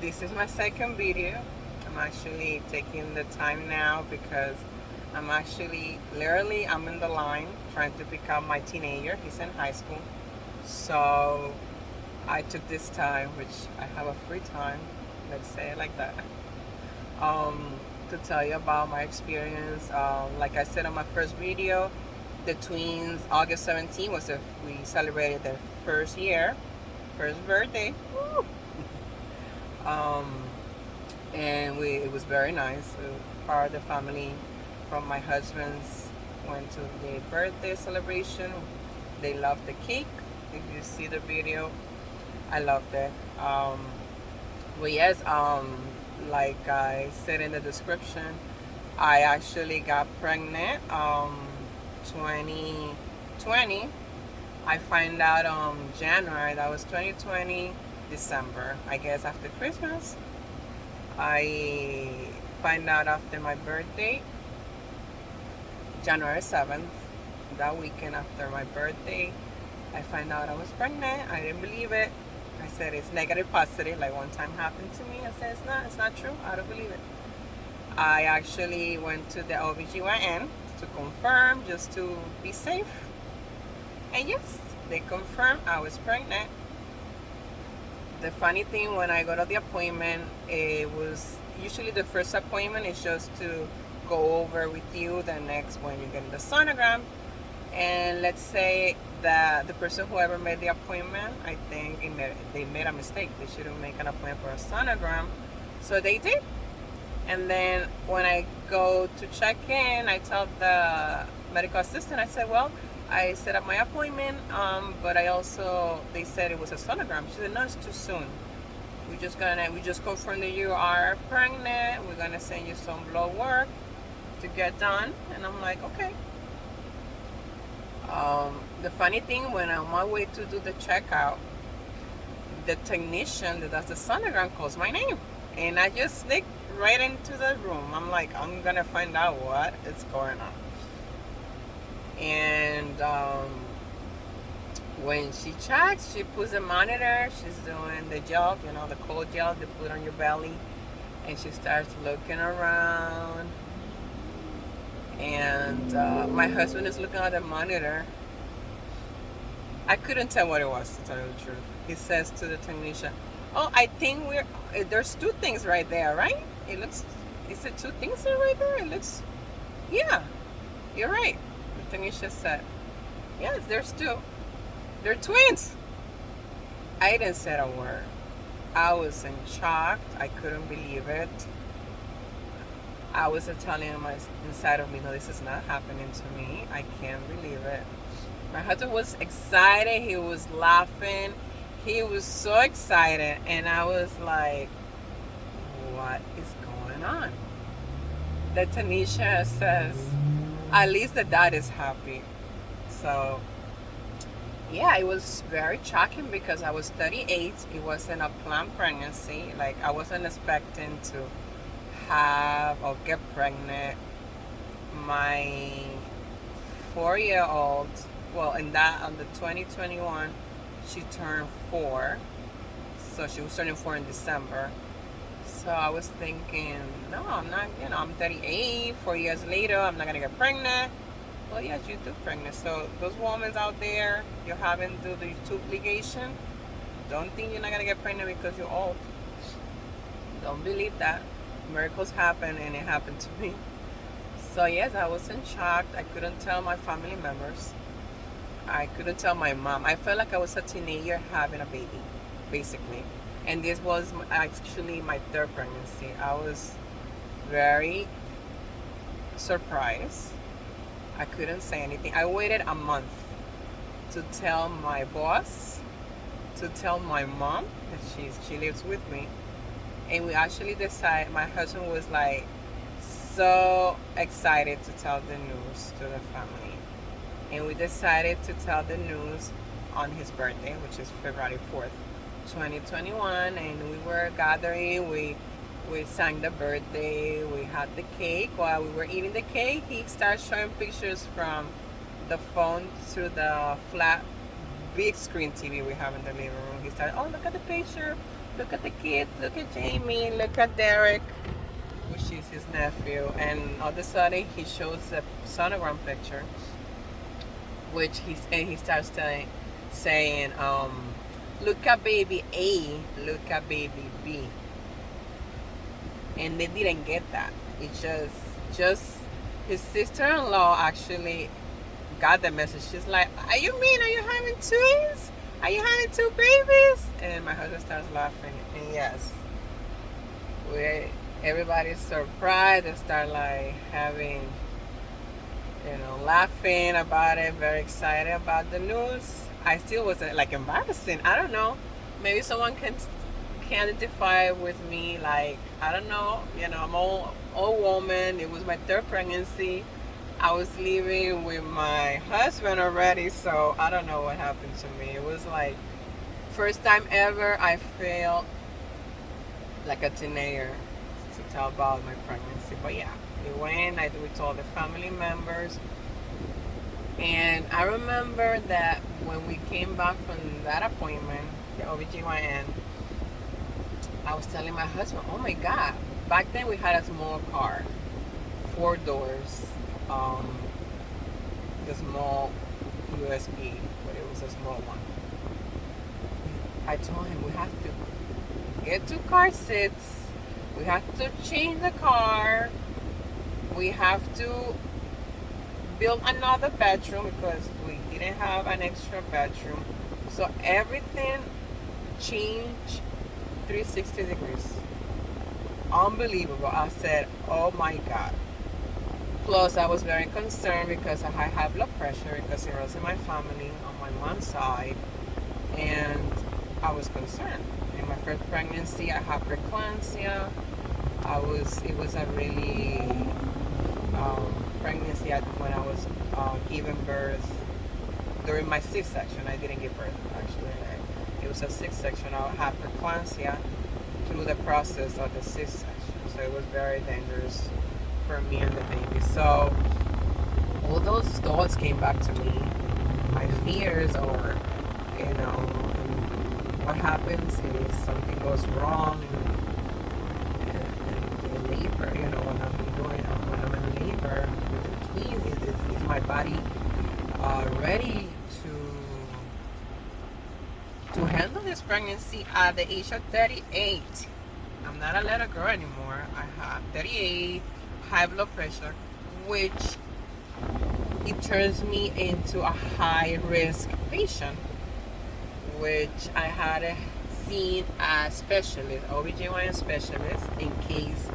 This is my second video. I'm actually taking the time now because I'm actually literally I'm in the line trying to pick up my teenager. He's in high school. So I took this time, which I have a free time, let's say it like that, um, to tell you about my experience. Like I said on my first video, the twins, August 17th we celebrated their first year, first birthday. Woo! Um, and it was very nice. Part of the family from my husband's went to the birthday celebration. They loved the cake. If you see the video, I loved it. Well, yes, like I said in the description, I actually got pregnant 2020. I find out January, that was 2020, December, I guess after Christmas. I find out after my birthday, January 7th, that weekend after my birthday, I find out I was pregnant. I didn't believe it. I said it's negative positive, like one time happened to me. I said it's not true. I don't believe it. I actually went to the OBGYN to confirm just to be safe. And yes, they confirmed I was pregnant. The funny thing, when I go to the appointment, it was usually the first appointment is just to go over with you the next when you get the sonogram. And let's say that the person who ever made the appointment, I think they made a mistake. They shouldn't make an appointment for a sonogram. So they did. And then when I go to check in, I tell the medical assistant, I said, well, I set up my appointment, but they said it was a sonogram. She said, no, it's too soon. We just confirmed that you are pregnant. We're gonna send you some blood work to get done. And I'm like, okay. The funny thing, when I'm on my way to do the checkout, the technician that does the sonogram calls my name, and I just sneaked right into the room. I'm like, I'm gonna find out what is going on. And when she checks, she puts a monitor. She's doing the gel, the cold gel they put on your belly, and she starts looking around. And my husband is looking at the monitor. I couldn't tell what it was, to tell you the truth. He says to the technician, "Oh, I think there's two things right there, right? Is it two things there right there? It looks, yeah, you're right." The technician said, "Yes, there's two. They're twins." I didn't say a word. I was in shock. I couldn't believe it. I was telling my inside of me, no, this is not happening to me. I can't believe it. My husband was excited. He was laughing. He was so excited. And I was like, what is going on? The Tanisha says, at least the dad is happy. So, yeah, it was very shocking because I was 38. It wasn't a planned pregnancy. Like, I wasn't expecting to have or get pregnant. My 4-year-old, well, on the 2021, she turned 4. So she was turning 4 in December. So I was thinking, no, I'm not, I'm 38, 4 years later, I'm not going to get pregnant. Well, yes, you do pregnant. So those women out there, you're having to do the YouTube obligation. Don't think you're not going to get pregnant because you're old. Don't believe that. Miracles happen, and it happened to me. So yes, I was in shock. I couldn't tell my family members. I couldn't tell my mom. I felt like I was a teenager having a baby, basically. And this was actually my third pregnancy. I was very surprised. I couldn't say anything. I waited a month to tell my boss, to tell my mom that she lives with me. And we actually decided, my husband was like so excited to tell the news to the family. And we decided to tell the news on his birthday, which is February 4th, 2021. And we were gathering, we sang the birthday, we had the cake. While we were eating the cake, he started showing pictures from the phone through the flat big screen TV we have in the living room. He started, oh, look at the picture look at the kids, look at Jamie, look at Derek, which is his nephew. And all of a sudden, he shows the sonogram picture, which he starts saying, look at baby A, look at baby B. And they didn't get that. It just his sister-in-law actually got the message. She's like, are you having twins? Are you having two babies? And my husband starts laughing. And yes, we everybody's surprised. They start like having, laughing about it, very excited about the news. I still wasn't like embarrassing. I don't know. Maybe someone can identify with me. Like, I don't know. I'm old woman. It was my third pregnancy. I was living with my husband already, so I don't know what happened to me. It was like first time ever I felt like a teenager to tell about my pregnancy. But yeah, we went. We told the family members. And I remember that when we came back from that appointment, the OBGYN, I was telling my husband, oh my God, back then we had a small car, 4 doors, the small USB, but it was a small one. I told him we have to get 2 car seats, we have to change the car, we have to build another bedroom because we didn't have an extra bedroom. So everything changed 360 degrees. Unbelievable. I said, oh my God. Plus, I was very concerned because I had high blood pressure because it was in my family on my mom's side. And I was concerned. In my first pregnancy, I had preeclampsia. It was a really pregnancy when I was giving birth during my C-section. I didn't give birth actually. It was a C-section. I had preeclampsia through the process of the C-section, so it was very dangerous for me and the baby. So all those thoughts came back to me. My fears, or what happens if something goes wrong in labor. When I'm in labor with the twins, is my body ready to handle this pregnancy at the age of 38? I'm not a little girl anymore. I have 38, high blood pressure, which it turns me into a high risk patient, which I had seen a specialist, OBGYN specialist, in case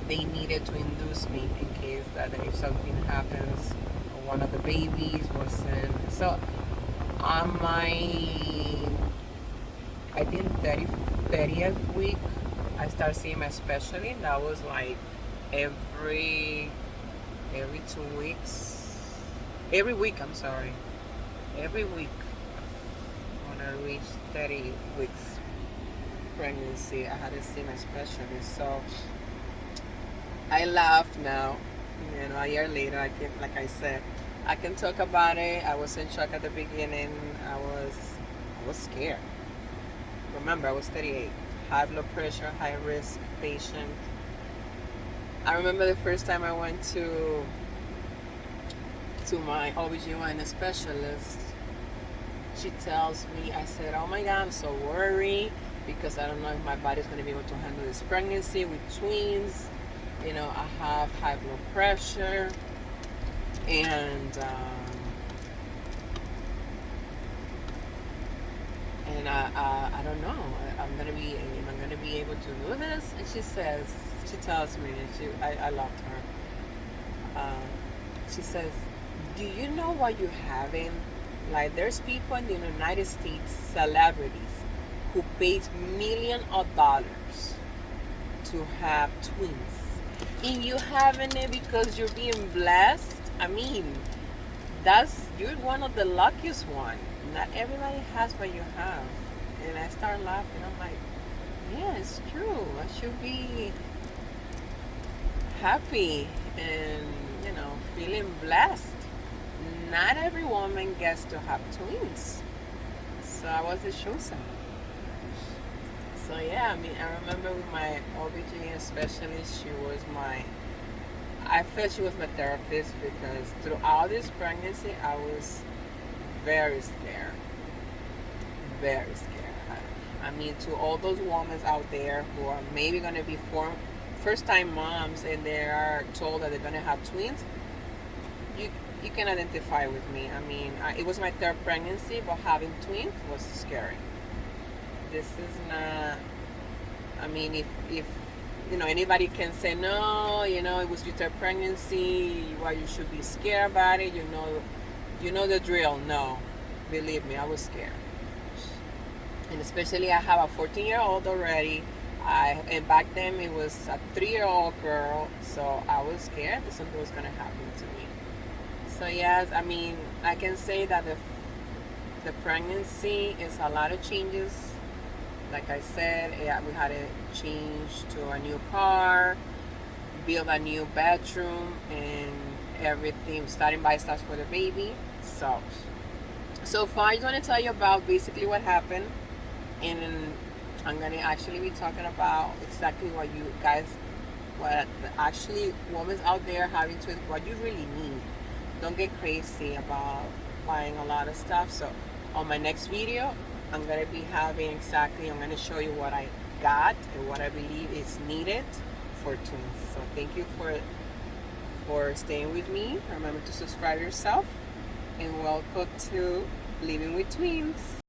they needed to induce me, in case that if something happens, one of the babies wasn't. So on my, I think 30th week, I started seeing my specialist. That was like every 2 weeks, every week. I'm sorry, every week. When I reached 30 weeks pregnancy, I had to see my specialist. So I laugh now. A year later, like I said, I can talk about it. I was in shock at the beginning. I was scared. Remember, I was 38, high blood pressure, high risk patient. I remember the first time I went to my OBGYN specialist. She tells me, I said, oh my God, I'm so worried because I don't know if my body's going to be able to handle this pregnancy with twins. I have high blood pressure, and I don't know. Am I gonna be able to do this? And she tells me, I loved her. She says, do you know what you're having? Like, there's people in the United States, celebrities, who pays millions of dollars to have twins. And you having it because you're being blessed. I mean, you're one of the luckiest one. Not everybody has what you have. And I start laughing. I'm like, yeah, it's true. I should be happy and feeling blessed. Not every woman gets to have twins. So I was the chosen. So yeah, I mean, I remember with my OBGYN specialist, I felt she was my therapist because throughout this pregnancy, I was very scared, very scared. I mean, to all those women out there who are maybe going to be first time moms and they are told that they're going to have twins, you you can identify with me. I mean, it was my third pregnancy, but having twins was scary. This is not. I mean, if anybody can say no, it was your third pregnancy, why you should be scared about it. You know the drill. No, believe me, I was scared, and especially I have a 14-year-old already. And back then it was a 3-year-old girl, so I was scared that something was gonna happen to me. So yes, I mean, I can say that the pregnancy is a lot of changes. Like I said, yeah, we had to change to a new car, build a new bedroom, and everything. Starting by starts for the baby. So far, I just want to tell you about basically what happened, and I'm gonna actually be talking about exactly what actually women out there having twins, what you really need. Don't get crazy about buying a lot of stuff. So on my next video, I'm gonna be I'm gonna show you what I got and what I believe is needed for twins. So thank you for staying with me. Remember to subscribe yourself, and welcome to Living with Twins.